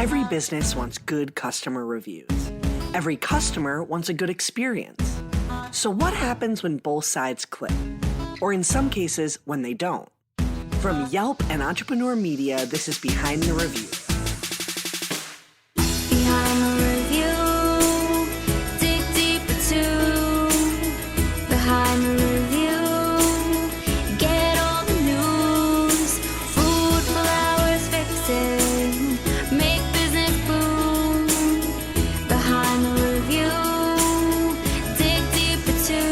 Every business wants good customer reviews. Every customer wants a good experience. So what happens when both sides click? Or in some cases, when they don't? From Yelp and Entrepreneur Media, this is Behind the Review. Behind the review, dig deeper too. Behind the review, get all the news. Food, flowers, fixing, make business boom. Behind the review, dig deeper too.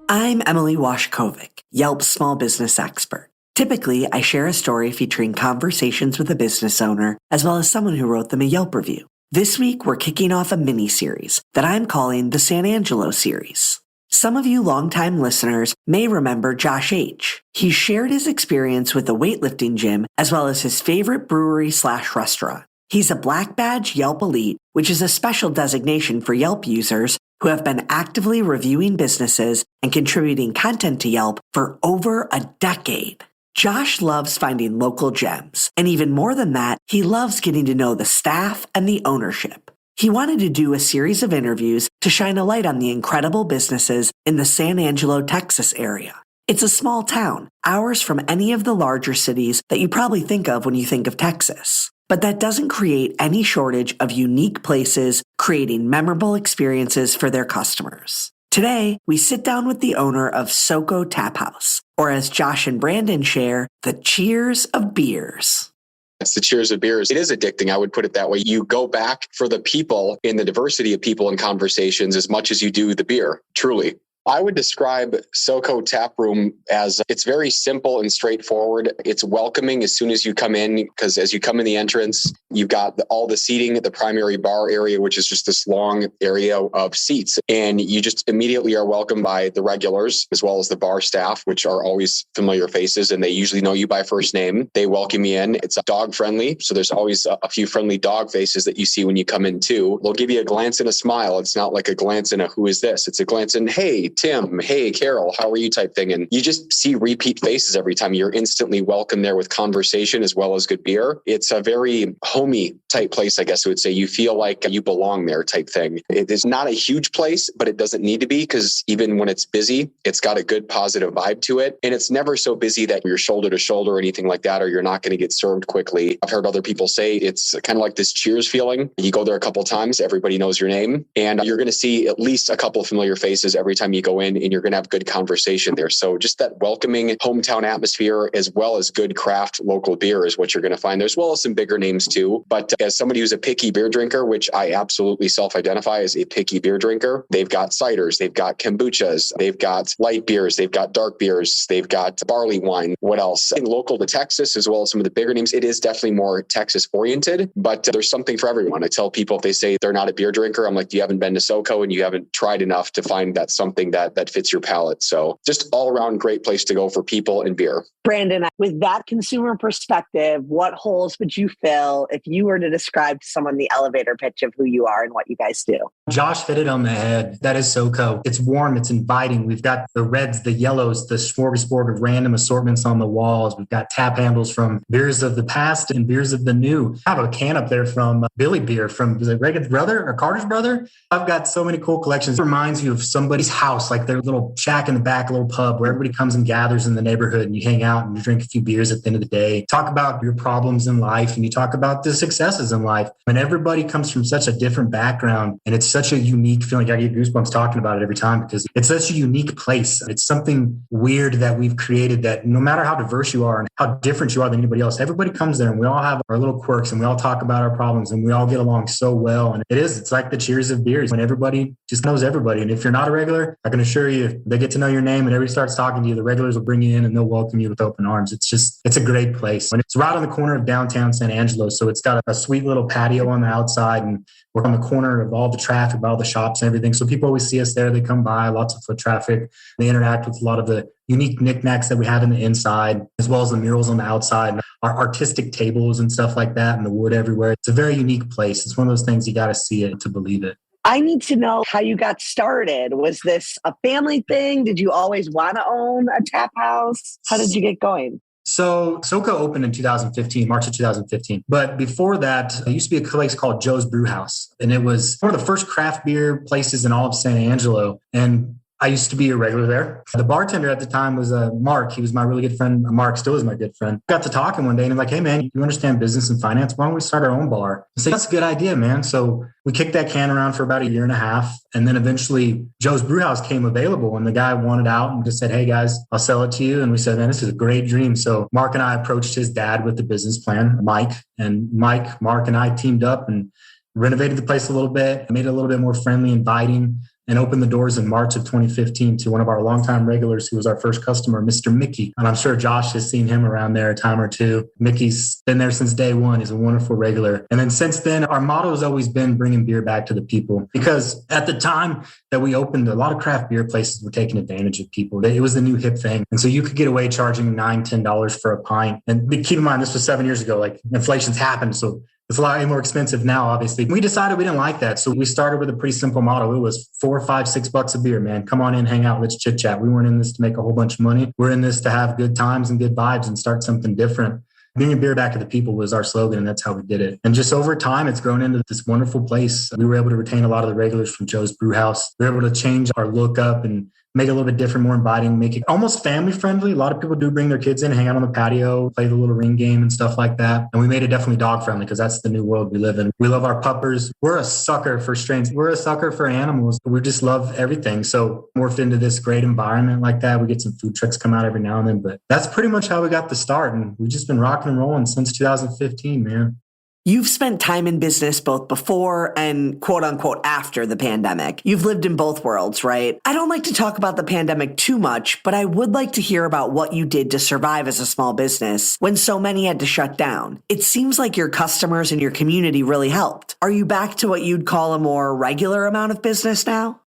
I'm Emily Washcovick, Yelp's small business expert. Typically, I share a story featuring conversations with a business owner, as well as someone who wrote them a Yelp review. This week, we're kicking off a mini-series that I'm calling the San Angelo series. Some of you longtime listeners may remember Josh H. He shared his experience with the weightlifting gym, as well as his favorite brewery/restaurant. He's a Black Badge Yelp Elite, which is a special designation for Yelp users who have been actively reviewing businesses and contributing content to Yelp for over a decade. Josh loves finding local gems, and even more than that, he loves getting to know the staff and the ownership. He wanted to do a series of interviews to shine a light on the incredible businesses in the San Angelo, Texas area. It's a small town, hours from any of the larger cities that you probably think of when you think of Texas. But that doesn't create any shortage of unique places creating memorable experiences for their customers. Today, we sit down with the owner of SoCo Taphouse, or as Josh and Brandon share, the cheers of beers. It's the cheers of beers. It is addicting. I would put it that way. You go back for the people in the diversity of people and conversations as much as you do the beer, truly. I would describe SoCo Tap Room as it's very simple and straightforward. It's welcoming as soon as you come in, because as you come in the entrance, you've got all the seating at the primary bar area, which is just this long area of seats. And you just immediately are welcomed by the regulars as well as the bar staff, which are always familiar faces. And they usually know you by first name. They welcome you in. It's dog friendly. So there's always a few friendly dog faces that you see when you come in too. They'll give you a glance and a smile. It's not like a glance and a who is this? It's a glance and hey, Tim, hey, Carol, how are you type thing. And you just see repeat faces every time. You're instantly welcome there with conversation as well as good beer. It's a very homey type place, I guess I would say. You feel like you belong there type thing. It is not a huge place, but it doesn't need to be, because even when it's busy, it's got a good positive vibe to it. And it's never so busy that you're shoulder to shoulder or anything like that, or you're not going to get served quickly. I've heard other people say it's kind of like this Cheers feeling. You go there a couple of times, everybody knows your name, and you're going to see at least a couple of familiar faces every time you go in, and you're going to have good conversation there. So just that welcoming hometown atmosphere as well as good craft local beer is what you're going to find there, as well as some bigger names too. But as somebody who's a picky beer drinker, which I absolutely self-identify as a picky beer drinker, they've got ciders, they've got kombuchas, they've got light beers, they've got dark beers, they've got barley wine. What else? And local to Texas, as well as some of the bigger names, it is definitely more Texas oriented, but there's something for everyone. I tell people if they say they're not a beer drinker, I'm like, you haven't been to SoCo and you haven't tried enough to find that something that fits your palate. So just all around great place to go for people and beer. Brandon, with that consumer perspective, what holes would you fill if you were to describe to someone the elevator pitch of who you are and what you guys do? Josh hit it on the head. That is SoCo. It's warm. It's inviting. We've got the reds, the yellows, the smorgasbord of random assortments on the walls. We've got tap handles from beers of the past and beers of the new. I have a can up there from Billy Beer from, is it Reagan's brother or Carter's brother? I've got so many cool collections. It reminds you of somebody's house, like their little shack in the back, a little pub where everybody comes and gathers in the neighborhood and you hang out and you drink a few beers at the end of the day, talk about your problems in life and you talk about the successes in life. And everybody comes from such a different background and it's such a unique feeling. I get goosebumps talking about it every time because it's such a unique place. It's something weird that we've created that no matter how diverse you are and how different you are than anybody else, everybody comes there and we all have our little quirks and we all talk about our problems and we all get along so well. And it's like the cheers of beers when everybody just knows everybody. And if you're not a regular, I can assure you, they get to know your name and everybody starts talking to you. The regulars will bring you in and they'll welcome you with open arms. It's a great place. And it's right on the corner of downtown San Angelo. So it's got a sweet little patio on the outside and we're on the corner of all the traffic, all the shops and everything. So people always see us there. They come by, lots of foot traffic. They interact with a lot of the unique knickknacks that we have in the inside, as well as the murals on the outside, and our artistic tables and stuff like that, and the wood everywhere. It's a very unique place. It's one of those things you got to see it to believe it. I need to know how you got started. Was this a family thing? Did you always want to own a tap house? How did you get going? So SoCo opened in 2015, March of 2015. But before that, there used to be a place called Joe's Brewhouse. And it was one of the first craft beer places in all of San Angelo. And I used to be a regular there. The bartender at the time was Mark. He was my really good friend. Mark still is my good friend. Got to talking one day and I'm like, hey, man, you understand business and finance? Why don't we start our own bar? I said, that's a good idea, man. So we kicked that can around for about a year and a half. And then eventually Joe's Brewhouse came available and the guy wanted out and just said, hey, guys, I'll sell it to you. And we said, man, this is a great dream. So Mark and I approached his dad with the business plan, Mike. And Mark and I teamed up and renovated the place a little bit, made it a little bit more friendly, inviting, and opened the doors in March of 2015 to one of our longtime regulars who was our first customer, Mr. Mickey. And I'm sure Josh has seen him around there a time or two. Mickey's been there since day one. He's a wonderful regular. And then since then, our motto has always been bringing beer back to the people. Because at the time that we opened, a lot of craft beer places were taking advantage of people. It was the new hip thing. And so you could get away charging $9, $10 for a pint. And keep in mind, this was 7 years ago. Like inflation's happened. So it's a lot more expensive now, obviously. We decided we didn't like that. So we started with a pretty simple model. It was $4, $5, $6 a beer, man. Come on in, hang out, let's chit chat. We weren't in this to make a whole bunch of money. We're in this to have good times and good vibes and start something different. Bringing beer back to the people was our slogan, and that's how we did it. And just over time, it's grown into this wonderful place. We were able to retain a lot of the regulars from Joe's Brewhouse. We were able to change our look up and make it a little bit different, more inviting, make it almost family friendly. A lot of people do bring their kids in, hang out on the patio, play the little ring game and stuff like that. And we made it definitely dog friendly because that's the new world we live in. We love our puppers. We're a sucker for strains. We're a sucker for animals. We just love everything. So morphed into this great environment like that. We get some food trucks come out every now and then, but that's pretty much how we got the start. And we've just been rocking and rolling since 2015, man. You've spent time in business both before and quote unquote after the pandemic. You've lived in both worlds, right? I don't like to talk about the pandemic too much, but I would like to hear about what you did to survive as a small business when so many had to shut down. It seems like your customers and your community really helped. Are you back to what you'd call a more regular amount of business now?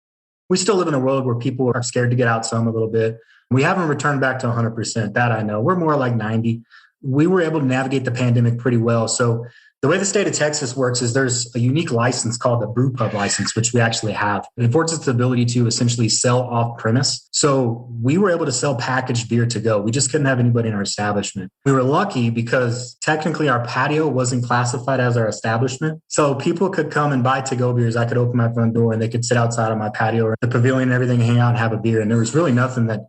We still live in a world where people are scared to get out some a little bit. We haven't returned back to 100%. That I know. We're more like 90. We were able to navigate the pandemic pretty well. So the way the state of Texas works is there's a unique license called the Brewpub license, which we actually have. It affords us the ability to essentially sell off premise. So we were able to sell packaged beer to go. We just couldn't have anybody in our establishment. We were lucky because technically our patio wasn't classified as our establishment. So people could come and buy to-go beers. I could open my front door and they could sit outside on my patio or the pavilion and everything, hang out and have a beer. And there was really nothing that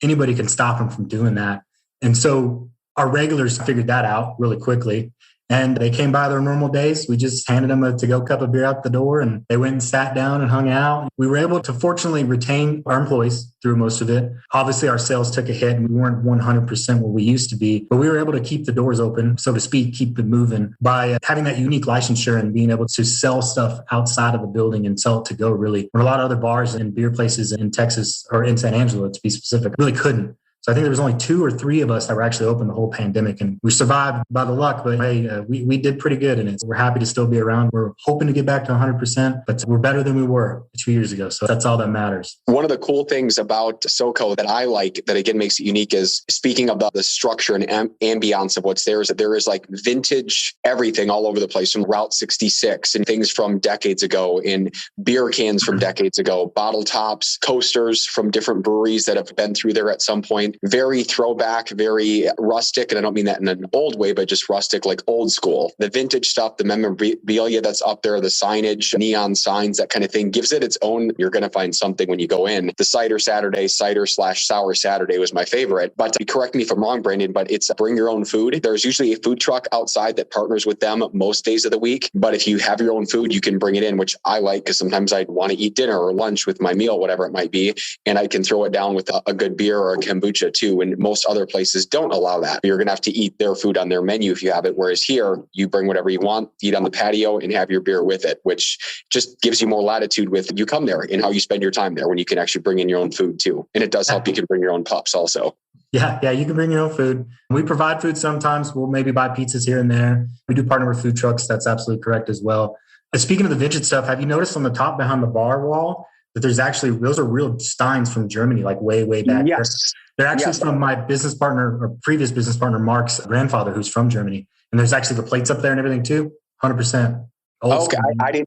anybody can stop them from doing that. And so our regulars figured that out really quickly. And they came by their normal days. We just handed them a to-go cup of beer out the door and they went and sat down and hung out. We were able to fortunately retain our employees through most of it. Obviously, our sales took a hit and we weren't 100% where we used to be, but we were able to keep the doors open, so to speak, keep it moving by having that unique licensure and being able to sell stuff outside of the building and sell it to go really. When a lot of other bars and beer places in Texas or in San Angelo, to be specific, really couldn't. So I think there was only 2 or 3 of us that were actually open the whole pandemic, and we survived by the luck. But hey, we did pretty good in it. We're happy to still be around. We're hoping to get back to 100%, but we're better than we were 2 years ago. So that's all that matters. One of the cool things about SoCo that I like, that again makes it unique, is speaking about the structure and ambiance of what's there, is that there is like vintage everything all over the place, from Route 66 and things from decades ago, in beer cans from decades ago, bottle tops, coasters from different breweries that have been through there at some point. Very throwback, very rustic. And I don't mean that in an old way, but just rustic, like old school. The vintage stuff, the memorabilia that's up there, the signage, neon signs, that kind of thing gives it its own. You're going to find something when you go in. The cider /sour Saturday was my favorite. But correct me if I'm wrong, Brandon, but it's bring your own food. There's usually a food truck outside that partners with them most days of the week. But if you have your own food, you can bring it in, which I like, because sometimes I'd want to eat dinner or lunch with my meal, whatever it might be. And I can throw it down with a good beer or a kombucha too. And most other places don't allow that. You're going to have to eat their food on their menu if you have it. Whereas here, you bring whatever you want, eat on the patio and have your beer with it, which just gives you more latitude with you come there and how you spend your time there, when you can actually bring in your own food too. And it does help. You can bring your own pups also. Yeah, you can bring your own food. We provide food sometimes. We'll maybe buy pizzas here and there. We do partner with food trucks. That's absolutely correct as well. And speaking of the vintage stuff, have you noticed on the top behind the bar wall that there's actually, those are real steins from Germany, like way back. Yes. They're actually from my business partner or previous business partner, Mark's grandfather, who's from Germany. And there's actually the plates up there and everything too. 100%. Okay,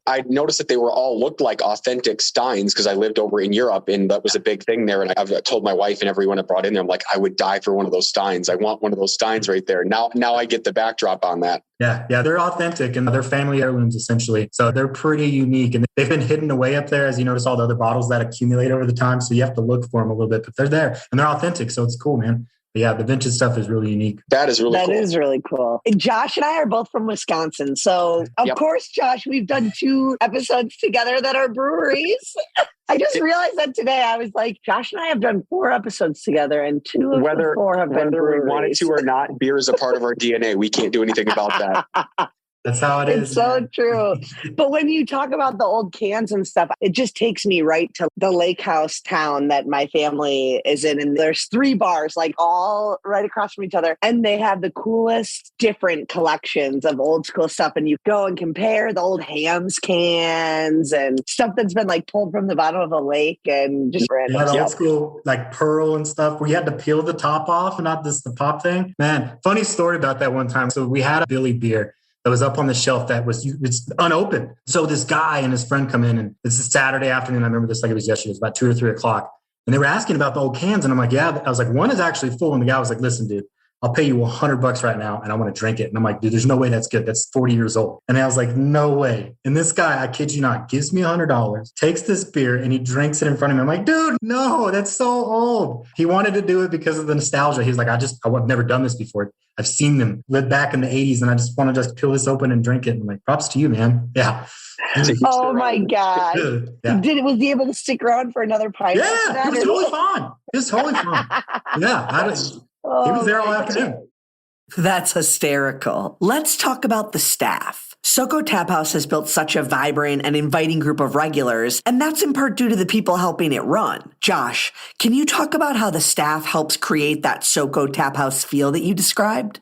I noticed that they were all looked like authentic steins because I lived over in Europe and that was a big thing there. And I've told my wife and everyone I brought in there, I'm like, I would die for one of those steins. I want one of those steins right there. Now I get the backdrop on that. Yeah, they're authentic and they're family heirlooms essentially. So they're pretty unique and they've been hidden away up there as you notice all the other bottles that accumulate over the time. So you have to look for them a little bit, but they're there and they're authentic. So it's cool, man. But yeah, the vintage stuff is really unique. That is really cool. That is really cool. And Josh and I are both from Wisconsin. So, of course, Josh, we've done 2 episodes together that are breweries. I just realized that today. I was like, Josh and I have done 4 episodes together and 2 of the 4 have been breweries. Whether we wanted to or not, beer is a part of our DNA. We can't do anything about that. That's how it is. It's so true. But when you talk about the old cans and stuff, it just takes me right to the lake house town that my family is in. And there's 3 bars, like all right across from each other. And they have the coolest different collections of old school stuff. And you go and compare the old Hams cans and stuff that's been like pulled from the bottom of a lake and just random stuff. Old school like Pearl and stuff where you had to peel the top off and not just the pop thing. Man, funny story about that one time. So we had a Billy beer that was up on the shelf it's unopened. So this guy and his friend come in and it's a Saturday afternoon. I remember this like it was yesterday. It was about 2 or 3 o'clock. And they were asking about the old cans. And I'm like, yeah. I was like, one is actually full. And the guy was like, listen, dude, I'll pay you $100 right now. And I want to drink it. And I'm like, dude, there's no way that's good. That's 40 years old. And I was like, no way. And this guy, I kid you not, gives me $100, takes this beer and he drinks it in front of me. I'm like, dude, no, that's so old. He wanted to do it because of the nostalgia. He's like, I've never done this before. I've seen them live back in the 80s and I just want to just peel this open and drink it. And I'm like, props to you, man. Yeah. Oh my God. Yeah. Was he able to stick around for another pint? Yeah, it was totally fine. It was totally fine. Yeah. He was there all afternoon. That's hysterical. Let's talk about the staff. SoCo Taphouse has built such a vibrant and inviting group of regulars, and that's in part due to the people helping it run. Josh, can you talk about how the staff helps create that SoCo Taphouse feel that you described?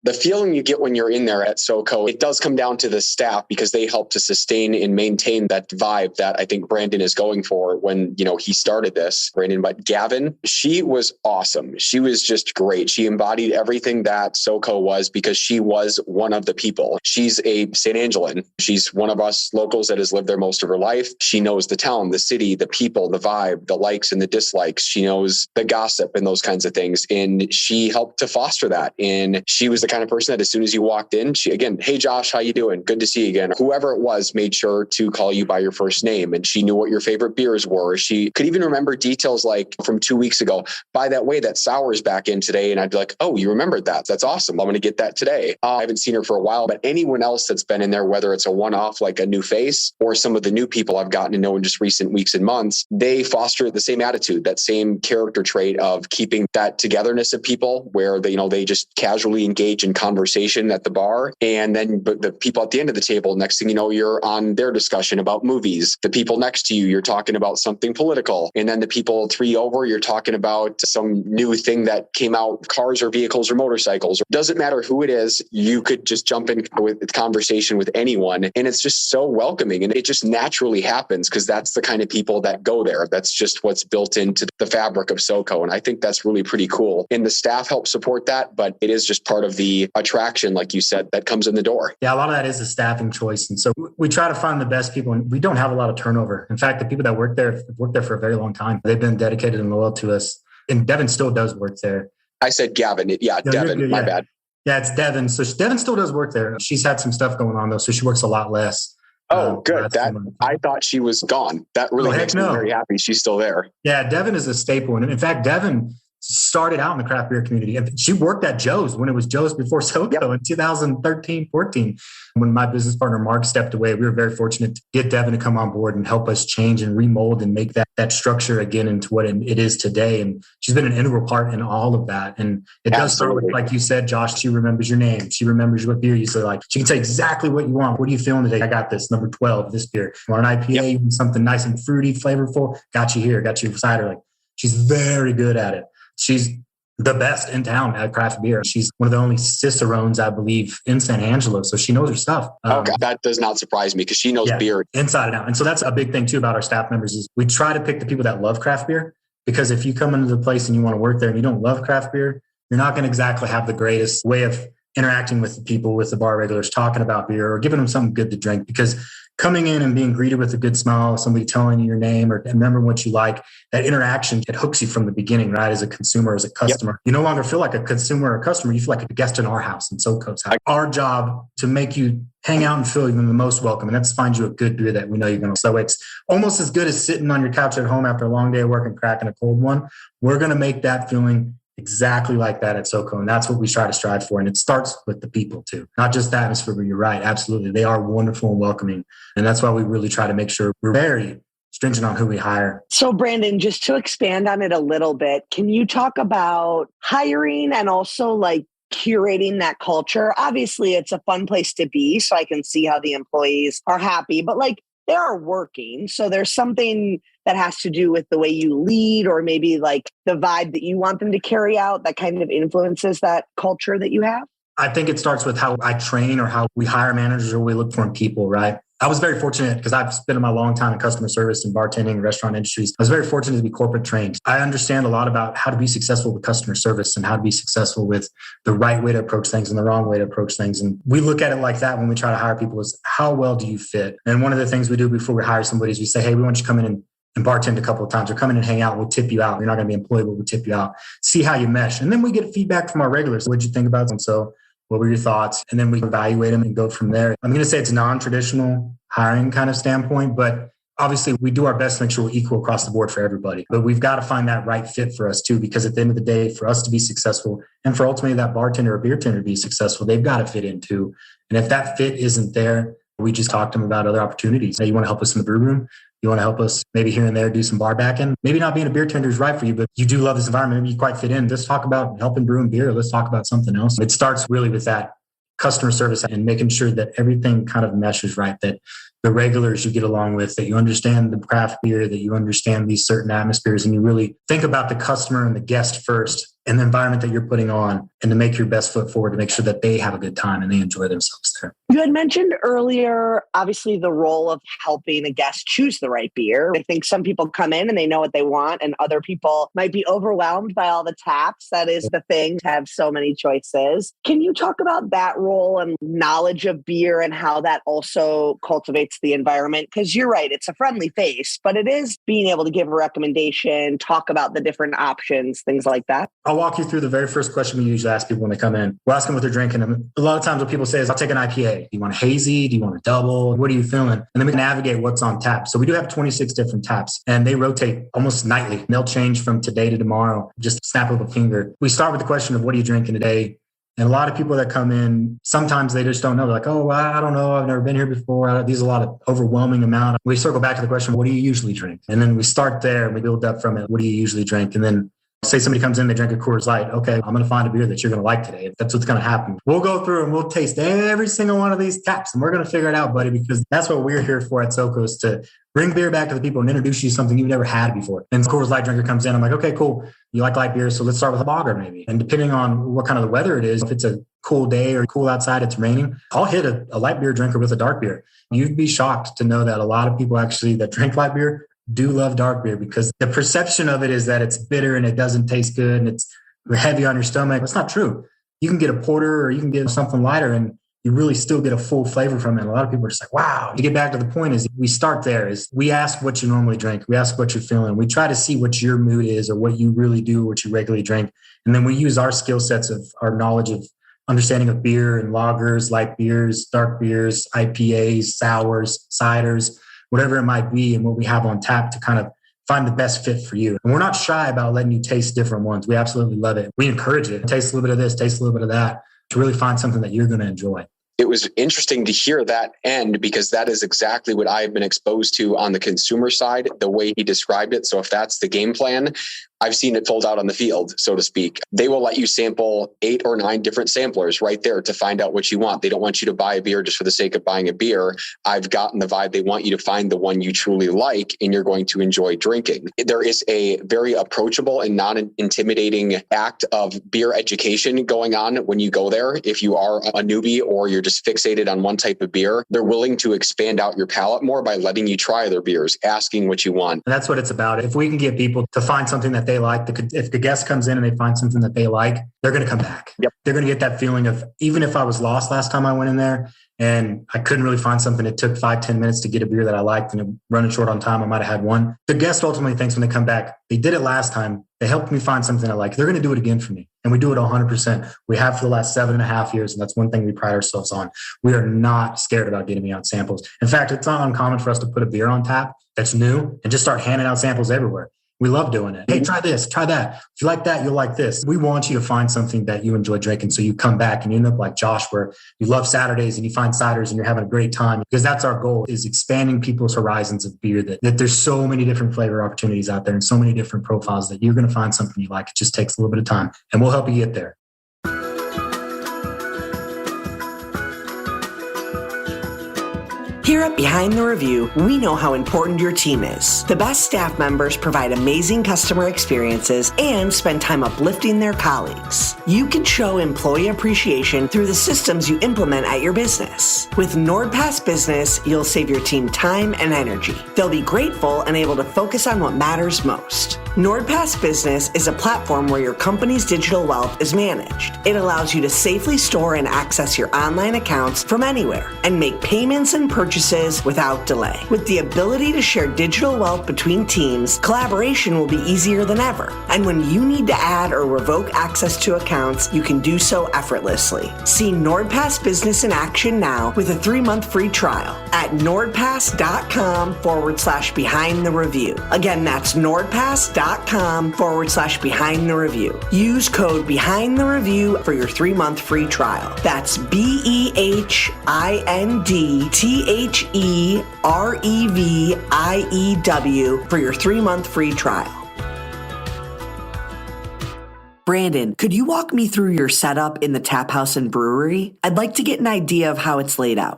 The feeling you get when you're in there at SoCo, it does come down to the staff because they help to sustain and maintain that vibe that I think Brandon is going for when, he started this. Brandon, but Gavin, she was awesome. She was just great. She embodied everything that SoCo was because she was one of the people. She's a San Angelan. She's one of us locals that has lived there most of her life. She knows the town, the city, the people, the vibe, the likes and the dislikes. She knows the gossip and those kinds of things. And she helped to foster that. And she was the kind of person that as soon as you walked in, she again, hey Josh, how you doing? Good to see you again. Whoever it was made sure to call you by your first name and she knew what your favorite beers were. She could even remember details like from 2 weeks ago, by that way, that sour's back in today. And I'd be like, oh, you remembered that. That's awesome. I'm going to get that today. I haven't seen her for a while, but anyone else that's been in there, whether it's a one-off, like a new face or some of the new people I've gotten to know in just recent weeks and months, they foster the same attitude, that same character trait of keeping that togetherness of people where they just casually engage in conversation at the bar. And then but the people at the end of the table, next thing you know, you're on their discussion about movies. The people next to you, you're talking about something political. And then the people 3 over, you're talking about some new thing that came out, cars or vehicles or motorcycles. Doesn't matter who it is, you could just jump in with conversation with anyone. And it's just so welcoming. And it just naturally happens because that's the kind of people that go there. That's just what's built into the fabric of SoCo. And I think that's really pretty cool. And the staff help support that, but it is just part of the attraction, like you said, that comes in the door. Yeah, a lot of that is a staffing choice. And so we try to find the best people and we don't have a lot of turnover. In fact, the people that work there have worked there for a very long time. They've been dedicated and loyal to us. And Devin still does work there. I said Gavin. Yeah, no, Devin, good, my bad. Yeah, it's Devin. So Devin still does work there. She's had some stuff going on though, so she works a lot less. Oh, good. I thought she was gone. That really makes me very happy. She's still there. Yeah, Devin is a staple. And in fact, Devin started out in the craft beer community. And she worked at Joe's when it was Joe's before SoCo in 2013, 14. When my business partner, Mark, stepped away, we were very fortunate to get Devin to come on board and help us change and remold and make that structure again into what it is today. And she's been an integral part in all of that. And it does start with, like you said, Josh, she remembers your name. She remembers what beer you say. Like, she can say exactly what you want. What are you feeling today? I got this, number 12, this beer. You want an IPA, you want something nice and fruity, flavorful? Got you here, got you cider. Like, she's very good at it. She's the best in town at craft beer. She's one of the only cicerones, I believe, in San Angelo. So she knows her stuff. Okay, that does not surprise me because she knows beer inside and out. And so that's a big thing too about our staff members is we try to pick the people that love craft beer, because if you come into the place and you want to work there and you don't love craft beer, you're not going to exactly have the greatest way of interacting with the people, with the bar regulars, talking about beer or giving them something good to drink. Because coming in and being greeted with a good smile, somebody telling you your name or remembering what you like, that interaction, it hooks you from the beginning, right? As a consumer, as a customer. Yep. You no longer feel like a consumer or a customer. You feel like a guest in our house, in SoCo's house. Our job to make you hang out and feel even the most welcome. And that's find you a good beer that we know you're going to. So it's almost as good as sitting on your couch at home after a long day of work and cracking a cold one. We're going to make that feeling exactly like that at SoCo. And that's what we try to strive for. And it starts with the people too, not just the atmosphere, but you're right. Absolutely. They are wonderful and welcoming. And that's why we really try to make sure we're very stringent on who we hire. So Brandon, just to expand on it a little bit, can you talk about hiring and also like curating that culture? Obviously it's a fun place to be, so I can see how the employees are happy, but like they are working. So there's something that has to do with the way you lead or maybe like the vibe that you want them to carry out that kind of influences that culture that you have. I think it starts with how I train or how we hire managers or we look for in people, right? I was very fortunate because I've spent my long time in customer service and bartending and restaurant industries. I was very fortunate to be corporate trained. I understand a lot about how to be successful with customer service and how to be successful with the right way to approach things and the wrong way to approach things. And we look at it like that when we try to hire people is how well do you fit? And one of the things we do before we hire somebody is we say, hey, we want you to come in and bartend a couple of times or come in and hang out. We'll tip you out. You're not going to be employed, but we'll tip you out. See how you mesh. And then we get feedback from our regulars. What'd you think about them? So what were your thoughts? And then we evaluate them and go from there. I'm going to say it's non-traditional hiring kind of standpoint, but obviously we do our best to make sure we're equal across the board for everybody. But we've got to find that right fit for us too, because at the end of the day, for us to be successful and for ultimately that bartender or beer tender to be successful, they've got to fit in too. And if that fit isn't there, we just talk to them about other opportunities. Hey, you want to help us in the brew room? You want to help us maybe here and there do some bar backing? Maybe not being a beer tender is right for you, but you do love this environment. Maybe you quite fit in. Let's talk about helping brew and beer. Let's talk about something else. It starts really with that customer service and making sure that everything kind of meshes right, that the regulars you get along with, that you understand the craft beer, that you understand these certain atmospheres, and you really think about the customer and the guest first and the environment that you're putting on, and to make your best foot forward to make sure that they have a good time and they enjoy themselves there. You had mentioned earlier, obviously, the role of helping a guest choose the right beer. I think some people come in and they know what they want, and other people might be overwhelmed by all the taps. That is the thing, to have so many choices. Can you talk about that role and knowledge of beer and how that also cultivates the environment? Because you're right, it's a friendly face, but it is being able to give a recommendation, talk about the different options, things like that. I'll walk you through the very first question we usually ask people when they come in. We'll ask them what they're drinking. And a lot of times what people say is, I'll take an IPA. Do you want a hazy? Do you want a double? What are you feeling? And then we can navigate what's on tap. So we do have 26 different taps and they rotate almost nightly. They'll change from today to tomorrow, just snap of a finger. We start with the question of what are you drinking today? And a lot of people that come in, sometimes they just don't know. They're like, oh, I don't know. I've never been here before. These are a lot of overwhelming amount. We circle back to the question, what do you usually drink? And then we start there and we build up from it. What do you usually drink? And then say somebody comes in, they drink a Coors Light. Okay, I'm going to find a beer that you're going to like today. That's what's going to happen. We'll go through and we'll taste every single one of these taps and we're going to figure it out, buddy, because that's what we're here for at SoCo, is to bring beer back to the people and introduce you to something you've never had before. And Coors Light drinker comes in. I'm like, okay, cool. You like light beer. So let's start with a lager maybe. And depending on what kind of the weather it is, if it's a cool day or cool outside, it's raining, I'll hit a light beer drinker with a dark beer. You'd be shocked to know that a lot of people actually that drink light beer do love dark beer, because the perception of it is that it's bitter and it doesn't taste good and it's heavy on your stomach. That's not true. You can get a porter or you can get something lighter and you really still get a full flavor from it. A lot of people are just like, wow. To get back to the point is we start there, is we ask what you normally drink. We ask what you're feeling. We try to see what your mood is or what you really do, what you regularly drink. And then we use our skill sets of our knowledge of understanding of beer and lagers, light beers, dark beers, IPAs, sours, ciders, whatever it might be, and what we have on tap to kind of find the best fit for you. And we're not shy about letting you taste different ones. We absolutely love it. We encourage it. Taste a little bit of this, taste a little bit of that, to really find something that you're going to enjoy. It was interesting to hear that end, because that is exactly what I've been exposed to on the consumer side, the way he described it. So if that's the game plan, I've seen it fold out on the field, so to speak. They will let you sample 8 or 9 different samplers right there to find out what you want. They don't want you to buy a beer just for the sake of buying a beer. I've gotten the vibe they want you to find the one you truly like and you're going to enjoy drinking. There is a very approachable and non-intimidating act of beer education going on when you go there. If you are a newbie or you're just fixated on one type of beer, they're willing to expand out your palate more by letting you try their beers, asking what you want. And that's what it's about. If we can get people to find something that they they like, if the guest comes in and they find something that they like, they're going to come back. Yep. They're going to get that feeling of, even if I was lost last time I went in there and I couldn't really find something, it took 5-10 minutes to get a beer that I liked and running short on time, I might have had one. The guest ultimately thinks when they come back, they did it last time. They helped me find something I like. They're going to do it again for me. And we do it 100%. We have for the last 7.5 years. And that's one thing we pride ourselves on. We are not scared about getting out samples. In fact, it's not uncommon for us to put a beer on tap that's new and just start handing out samples everywhere. We love doing it. Hey, try this, try that. If you like that, you'll like this. We want you to find something that you enjoy drinking. So you come back and you end up like Josh, where you love Saturdays and you find ciders and you're having a great time, because that's our goal, is expanding people's horizons of beer, that there's so many different flavor opportunities out there and so many different profiles that you're going to find something you like. It just takes a little bit of time and we'll help you get there. Here at Behind the Review, we know how important your team is. The best staff members provide amazing customer experiences and spend time uplifting their colleagues. You can show employee appreciation through the systems you implement at your business. With NordPass Business, you'll save your team time and energy. They'll be grateful and able to focus on what matters most. NordPass Business is a platform where your company's digital wealth is managed. It allows you to safely store and access your online accounts from anywhere and make payments and purchases without delay. With the ability to share digital wealth between teams, collaboration will be easier than ever. And when you need to add or revoke access to accounts, you can do so effortlessly. See NordPass Business in action now with a 3-month free trial at nordpass.com/behind the review. Again, that's nordpass.com/behind the review. Use code behind the review for your 3-month free trial. That's BEHINDTHEREVIEW for your 3-month free trial. Brandon, could you walk me through your setup in the tap house and brewery? I'd like to get an idea of how it's laid out.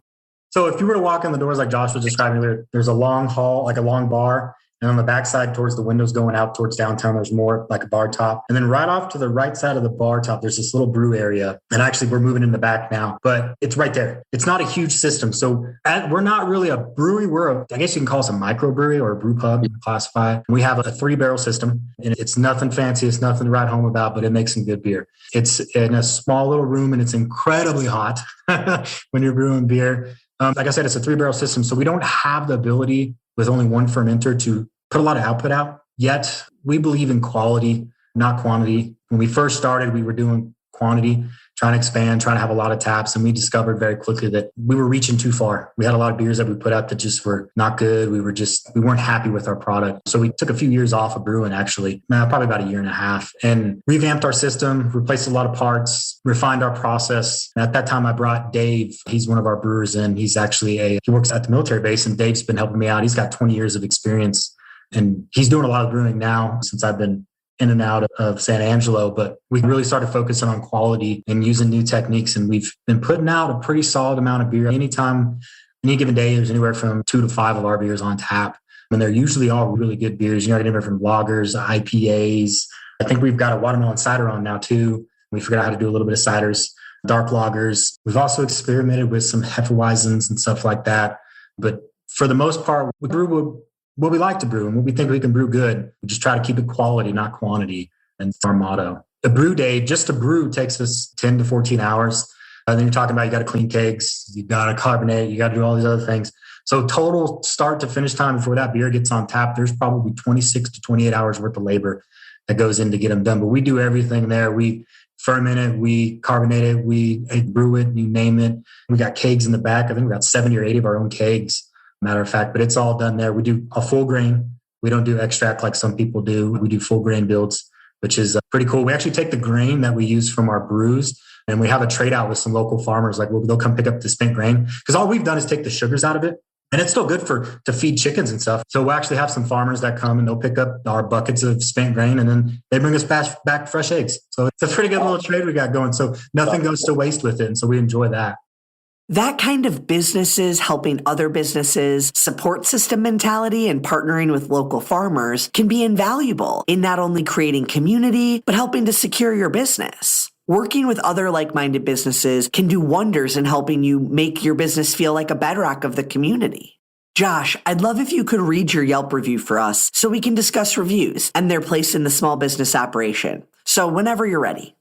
So if you were to walk in the doors like Josh was describing earlier, there's a long hall, like a long bar. And on the backside towards the windows going out towards downtown, there's more like a bar top. And then right off to the right side of the bar top, there's this little brew area. And actually, we're moving in the back now, but it's right there. It's not a huge system. So we're not really a brewery. I guess you can call us a microbrewery or a brew pub, classify. We have a 3-barrel system, and it's nothing fancy. It's nothing to write home about, but it makes some good beer. It's in a small little room, and it's incredibly hot when you're brewing beer. Like I said, it's a 3-barrel system. So we don't have the ability with only one fermenter to put a lot of output out. Yet we believe in quality, not quantity. When we first started, we were doing quantity, trying to expand, trying to have a lot of taps. And we discovered very quickly that we were reaching too far. We had a lot of beers that we put out that just were not good. We weren't happy with our product. So we took a few years off of brewing, actually, probably about 1.5 years, and revamped our system, replaced a lot of parts, refined our process. And at that time, I brought Dave. He's one of our brewers, and he works at the military base, and Dave's been helping me out. He's got 20 years of experience, and he's doing a lot of brewing now since I've been in and out of San Angelo, but we really started focusing on quality and using new techniques. And we've been putting out a pretty solid amount of beer. Any given day, there's anywhere from 2 to 5 of our beers on tap. And they're usually all really good beers. Anywhere from lagers, IPAs. I think we've got a watermelon cider on now too. We figured out how to do a little bit of ciders, dark lagers. We've also experimented with some Hefeweizens and stuff like that. But for the most part, we brew what we like to brew and what we think we can brew good. We just try to keep it quality, not quantity. And it's our motto. A brew day, just to brew, takes us 10 to 14 hours. Then you're talking about you got to clean kegs, you got to carbonate, you got to do all these other things. So total start to finish time before that beer gets on tap, there's probably 26 to 28 hours worth of labor that goes in to get them done. But we do everything there. We ferment it, we carbonate it, we brew it, you name it. We got kegs in the back. I think we got 70 or 80 of our own kegs. Matter of fact, but it's all done there. We do a full grain. We don't do extract like some people do. We do full grain builds, which is pretty cool. We actually take the grain that we use from our brews and we have a trade out with some local farmers. Like they'll come pick up the spent grain because all we've done is take the sugars out of it. And it's still good to feed chickens and stuff. So we'll actually have some farmers that come and they'll pick up our buckets of spent grain and then they bring us back fresh eggs. So it's a pretty good little trade we got going. So nothing goes to waste with it. And so we enjoy that. That kind of businesses helping other businesses, support system mentality, and partnering with local farmers can be invaluable in not only creating community, but helping to secure your business. Working with other like-minded businesses can do wonders in helping you make your business feel like a bedrock of the community. Josh, I'd love if you could read your Yelp review for us so we can discuss reviews and their place in the small business operation. So whenever you're ready.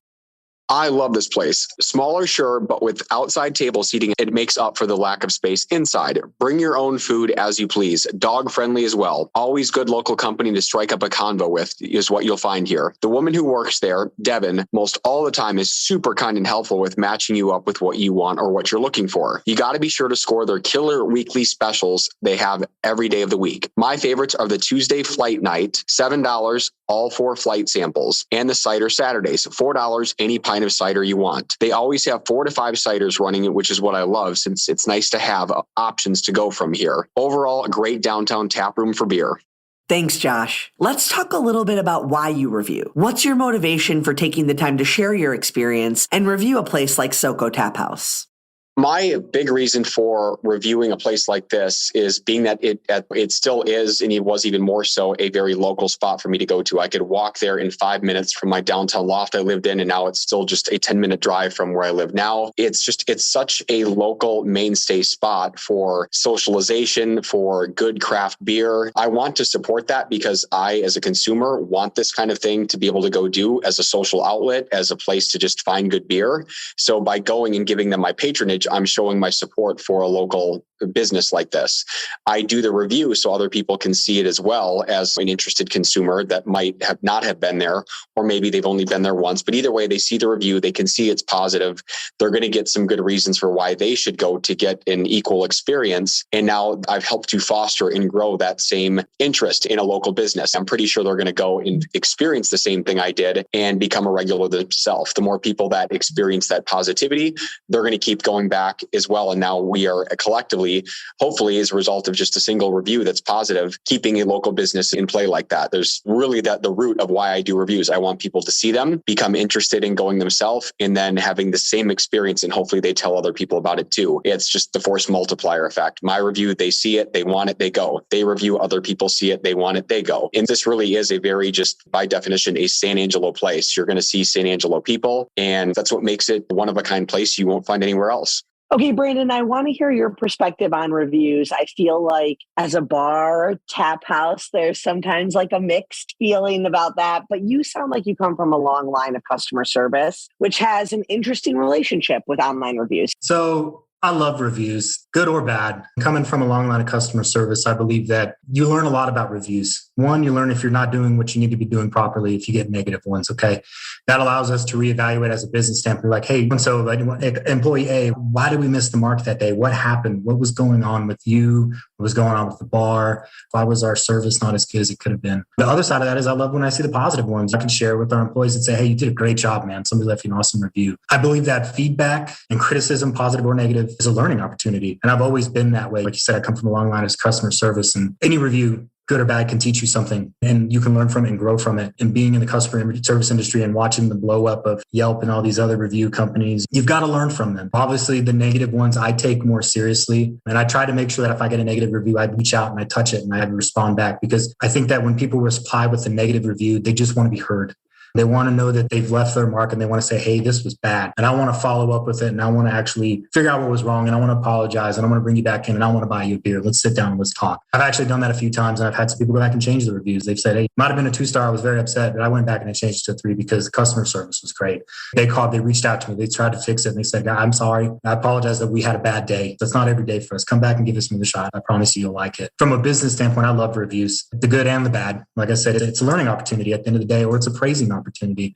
I love this place. Smaller, sure, but with outside table seating, it makes up for the lack of space inside. Bring your own food as you please. Dog friendly as well. Always good local company to strike up a convo with is what you'll find here. The woman who works there, Devin, most all the time is super kind and helpful with matching you up with what you want or what you're looking for. You got to be sure to score their killer weekly specials they have every day of the week. My favorites are the Tuesday flight night, $7, all 4 flight samples, and the cider Saturdays, $4, any pint of cider you want. They always have 4 to 5 ciders running, which is what I love since it's nice to have options to go from here. Overall, a great downtown tap room for beer. Thanks, Josh. Let's talk a little bit about why you review. What's your motivation for taking the time to share your experience and review a place like SoCo Taphouse? My big reason for reviewing a place like this is being that it still is, and it was even more so, a very local spot for me to go to. I could walk there in 5 minutes from my downtown loft I lived in, and now it's still just a 10-minute drive from where I live now. It's such a local mainstay spot for socialization, for good craft beer. I want to support that because I, as a consumer, want this kind of thing to be able to go do as a social outlet, as a place to just find good beer. So by going and giving them my patronage, I'm showing my support for a local business like this. I do the review so other people can see it as well as an interested consumer that might not have been there, or maybe they've only been there once. But either way, they see the review, they can see it's positive. They're going to get some good reasons for why they should go to get an equal experience. And now I've helped to foster and grow that same interest in a local business. I'm pretty sure they're going to go and experience the same thing I did and become a regular themselves. The more people that experience that positivity, they're going to keep going back as well. And now we are collectively, hopefully as a result of just a single review that's positive, keeping a local business in play like that. There's really the root of why I do reviews. I want people to see them, become interested in going themselves, and then having the same experience. And hopefully they tell other people about it too. It's just the force multiplier effect. My review, they see it, they want it, they go. They review, other people see it, they want it, they go. And this really is a very, just by definition, a San Angelo place. You're going to see San Angelo people, and that's what makes it one of a kind place you won't find anywhere else. Okay, Brandon, I want to hear your perspective on reviews. I feel like as a bar, tap house, there's sometimes like a mixed feeling about that, but you sound like you come from a long line of customer service, which has an interesting relationship with online reviews. So I love reviews, good or bad. Coming from a long line of customer service, I believe that you learn a lot about reviews. One, you learn if you're not doing what you need to be doing properly, if you get negative ones, okay? That allows us to reevaluate as a business standpoint, like, hey, so employee A, why did we miss the mark that day? What happened? What was going on with you? What was going on with the bar? Why was our service not as good as it could have been? The other side of that is I love when I see the positive ones. I can share with our employees and say, hey, you did a great job, man. Somebody left you an awesome review. I believe that feedback and criticism, positive or negative, is a learning opportunity. And I've always been that way. Like you said, I come from a long line of customer service, and any review, good or bad, can teach you something, and you can learn from it and grow from it. And being in the customer service industry and watching the blow up of Yelp and all these other review companies, you've got to learn from them. Obviously, the negative ones I take more seriously. And I try to make sure that if I get a negative review, I reach out and I touch it and I respond back, because I think that when people reply with a negative review, they just want to be heard. They want to know that they've left their mark, and they want to say, hey, this was bad. And I want to follow up with it. And I want to actually figure out what was wrong. And I want to apologize. And I want to bring you back in. And I want to buy you a beer. Let's sit down and let's talk. I've actually done that a few times. And I've had some people go back and change the reviews. They've said, hey, it might have been a 2-star. I was very upset. But I went back and I changed it to a 3 because the customer service was great. They called, they reached out to me. They tried to fix it. And they said, I'm sorry. I apologize that we had a bad day. That's not every day for us. Come back and give us another shot. I promise you, you'll like it. From a business standpoint, I love reviews, the good and the bad. Like I said, it's a learning opportunity at the end of the day, or it's a praising opportunity.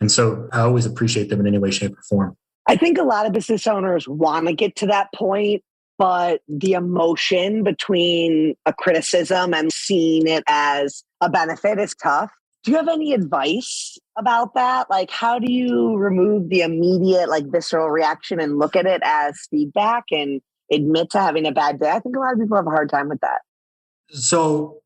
And so I always appreciate them in any way, shape, or form. I think a lot of business owners want to get to that point, but the emotion between a criticism and seeing it as a benefit is tough. Do you have any advice about that? Like, how do you remove the immediate, visceral reaction and look at it as feedback and admit to having a bad day? I think a lot of people have a hard time with that. So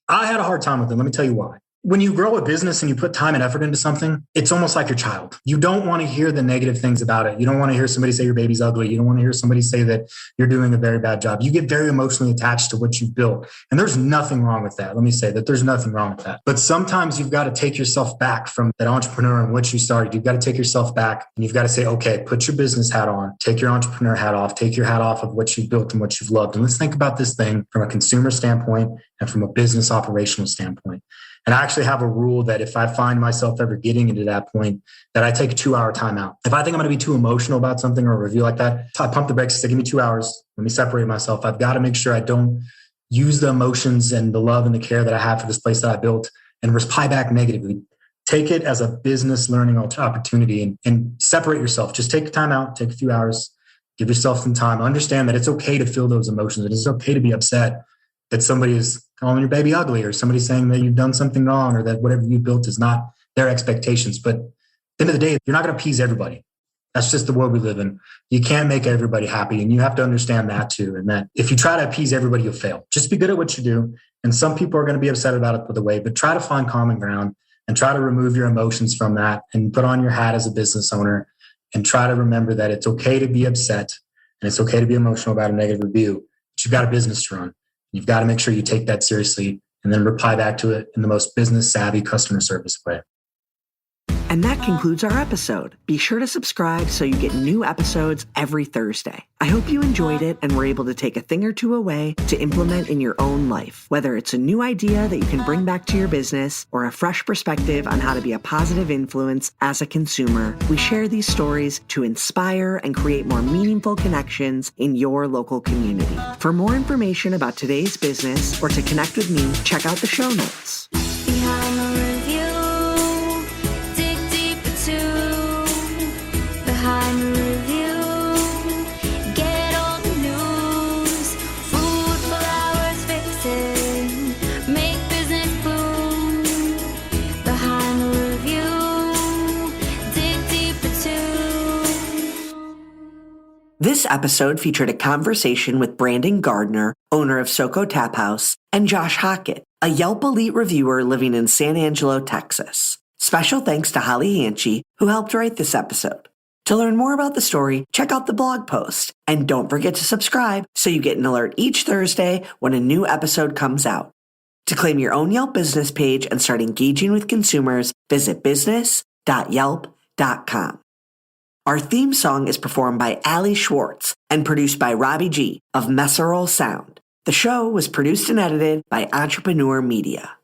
I had a hard time with them. Let me tell you why. When you grow a business and you put time and effort into something, it's almost like your child. You don't want to hear the negative things about it. You don't want to hear somebody say your baby's ugly. You don't want to hear somebody say that you're doing a very bad job. You get very emotionally attached to what you've built. And there's nothing wrong with that. Let me say that there's nothing wrong with that. But sometimes you've got to take yourself back from that entrepreneur and what you started. You've got to take yourself back and you've got to say, okay, put your business hat on, take your entrepreneur hat off, take your hat off of what you've built and what you've loved. And let's think about this thing from a consumer standpoint and from a business operational standpoint. And I actually have a rule that if I find myself ever getting into that point, that I take a 2-hour timeout. If I think I'm going to be too emotional about something or a review like that, I pump the brakes, say, give me 2 hours. Let me separate myself. I've got to make sure I don't use the emotions and the love and the care that I have for this place that I built and reply back negatively. Take it as a business learning opportunity and separate yourself. Just take time out, take a few hours, give yourself some time. Understand that it's okay to feel those emotions. It is okay to be upset that somebody is calling your baby ugly or somebody saying that you've done something wrong or that whatever you built is not their expectations. But at the end of the day, you're not going to appease everybody. That's just the world we live in. You can't make everybody happy. And you have to understand that too. And that if you try to appease everybody, you'll fail. Just be good at what you do. And some people are going to be upset about it for the way, but try to find common ground and try to remove your emotions from that and put on your hat as a business owner and try to remember that it's okay to be upset and it's okay to be emotional about a negative review. But you've got a business to run. You've got to make sure you take that seriously and then reply back to it in the most business savvy customer service way. And that concludes our episode. Be sure to subscribe so you get new episodes every Thursday. I hope you enjoyed it and were able to take a thing or two away to implement in your own life. Whether it's a new idea that you can bring back to your business or a fresh perspective on how to be a positive influence as a consumer, we share these stories to inspire and create more meaningful connections in your local community. For more information about today's business or to connect with me, check out the show notes. Behind the review, dig deeper too. Behind the review, get all the news. Food, flowers, fixing, make business boom. Behind the review, dig deeper too. This episode featured a conversation with Brandon Gardner, owner of SoCo Taphouse, and Josh Hockett, a Yelp Elite reviewer living in San Angelo, Texas. Special thanks to Holly Hanchy, who helped write this episode. To learn more about the story, check out the blog post. And don't forget to subscribe so you get an alert each Thursday when a new episode comes out. To claim your own Yelp business page and start engaging with consumers, visit business.yelp.com. Our theme song is performed by Ali Schwartz and produced by Robbie G of Messerol Sound. The show was produced and edited by Entrepreneur Media.